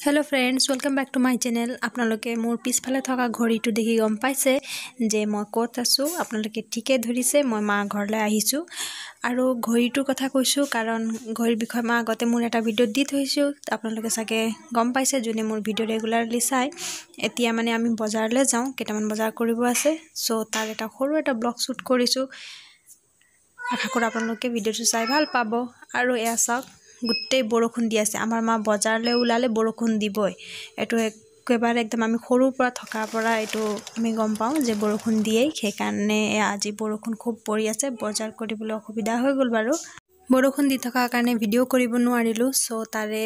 Hello friends welcome back to my channel. आपनालोके मोर पिछफाले थका घड़ीटो देखि गम पाइसे जे मैं कत आसो। आपनालोके ठीके धरिसे मैं माँ घरले आहिसु आरो घड़ीटोर कथा কৈছো कारण घड़ीर विषय मैं आगते मोर एटा भिडिओ दि थैसु। आपनालोके सागे गम पाइसे जोने मोर भिडिओ रेगुलारली चाय। एतिया माने आमी बजारले जाऊ, केटामान बजार करिब आछे, सो तार एटा सरू एटा ब्लग शूट करिसु। आशा करो आपनालोके भिडिओটো चाय ভাল পাব। आरो एया साक गोटे बरखुण दि आछे, आमार मा बजारले उलाले बरखुण दिबय। एटो एकेबारे एकदम आमी सरुर পৰা थकार পৰা एटो आमी गम पाऊ जे बरखुण दिए। সেই কাৰণে আজি बरखुण खूब परि আছে, बजार কৰিবলৈ অসুবিধা হৈ গল বাৰু। बरखुण দি থকাৰ কাৰণে ভিডিও কৰিব নোৱাৰিলো, সো তাৰে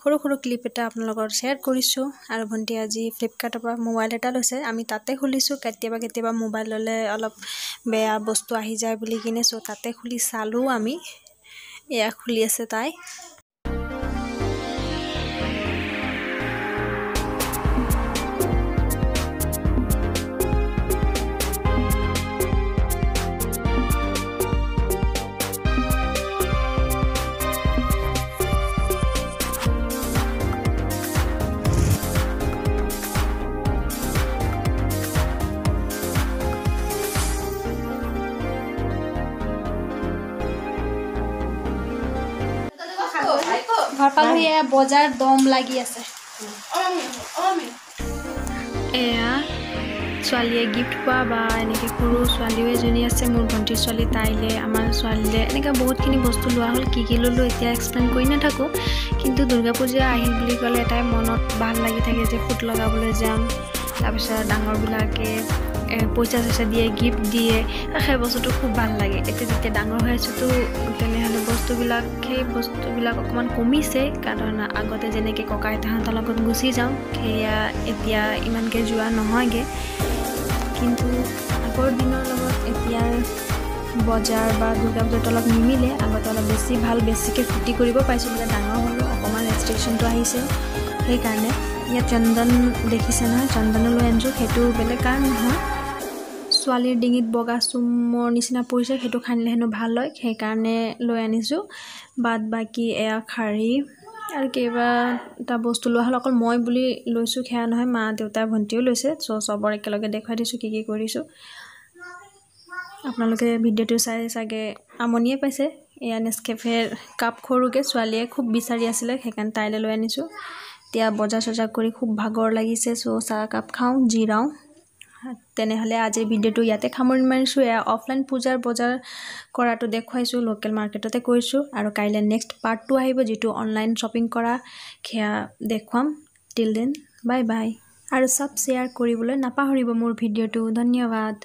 সৰু সৰু ক্লিপ এটা আপোনালোকৰ শেয়াৰ কৰিছো। আৰু ভন্টি আজি ফ্লিপকাৰ্টৰ পৰা মোবাইল এটা লৈছে, আমি তাতে খুলিছো। কেতিয়াবা মোবাইল ললে অলপ বেয়া বস্তু আহি যায় বুলি কিনে, সো তাতে খুলি চালো আমি। এয়া খুলি আছে তাই। घर पालुही बजार दम लगी आछे। एया ছোৱালীয়ে गिफ्ट पा बा এনেকে সৰু ছোৱালীও এজনী আছে, মোৰ ভন্টিৰ ছোৱালী। তাইলে আমাৰ ছোৱালীলে এনেকা বহুতখিনি বস্তু লোৱা হ'ল। কি ললো এতিয়া এক্সপ্লেইন কৰি নাথাকো, কিন্তু দুৰ্গা পূজা আহিল বুলি ক'লে এটাই মনত ভাল লাগি থাকে যে ফুট লগাবলৈ যাম। তাৰপিছত ডাঙৰবিলাকে পইচা চইচা দিয়ে, গিফ্ট দিয়ে, সেই বস্তুটো খুব ভাল লাগে। এতিয়া যেতিয়া ডাঙৰ হৈ আছো তো তেনেহ'লে সেই বস্তুবিলাক অকণমান কমিছে, কাৰণ আগতে যেনেকৈ ককা আইতাহঁতৰ লগত গুচি যাওঁ সেয়া এতিয়া ইমানকৈ যোৱা নহয়গৈ। কিন্তু আগৰ দিনৰ লগত এতিয়াৰ বজাৰ বা দুৰ্গা পূজাটো অলপ নিমিলে। আগতে অলপ বেছি ভাল, বেছিকৈ ফূৰ্তি কৰিব পাইছোঁ। যেতিয়া ডাঙৰ হ'লোঁ অকণমান ৰেষ্ট্ৰিকশ্যনটো আহিছে। সেইকাৰণে ইয়াত চন্দন দেখিছে নহয়, চন্দনো লৈ আনিছোঁ। সেইটো বেলেগ কাৰণ নহয়, ছোৱালীৰ ডিঙিত বগা চুমৰ নিচিনা পৰিছে, সেইটো খানিলে হেনো ভাল হয়, সেইকাৰণে লৈ আনিছোঁ। বাদ বাকী এয়া খাৰী আৰু কেইবাটা বস্তু লোৱা হ'ল। অকল মই বুলি লৈছোঁ সেয়া নহয়, মা দেউতা ভণ্টিও লৈছে। চবৰ একেলগে দেখুৱাই দিছোঁ কি কৰিছোঁ। আপোনালোকে ভিডিঅ'টো চাই চাগে আমনিয়ে পাইছে। এয়া নেস্কেফেৰ কাপ সৰুকৈ ছোৱালীয়ে খুব বিচাৰি আছিলে, সেইকাৰণে তাইলৈ লৈ আনিছোঁ। এতিয়া বজাৰ চজাৰ কৰি খুব ভাগৰ লাগিছে, চাহ কাপ খাওঁ, জিৰাওঁ। তেনেহ'লে আজিৰ ভিডিঅ'টো ইয়াতে সামৰণি মাৰিছোঁ। এয়া অফলাইন পূজাৰ বজাৰ কৰাটো দেখুৱাইছোঁ, লোকেল মাৰ্কেটতে কৰিছোঁ। আৰু কাইলৈ নেক্সট পাৰ্ট 2 আহিব, যিটো অনলাইন শ্বপিং কৰা, সেয়া দেখুৱাম। Till then bye bye. আৰু শ্বেয়াৰ কৰিবলৈ নাপাহৰিব মোৰ ভিডিঅ'টো। ধন্যবাদ।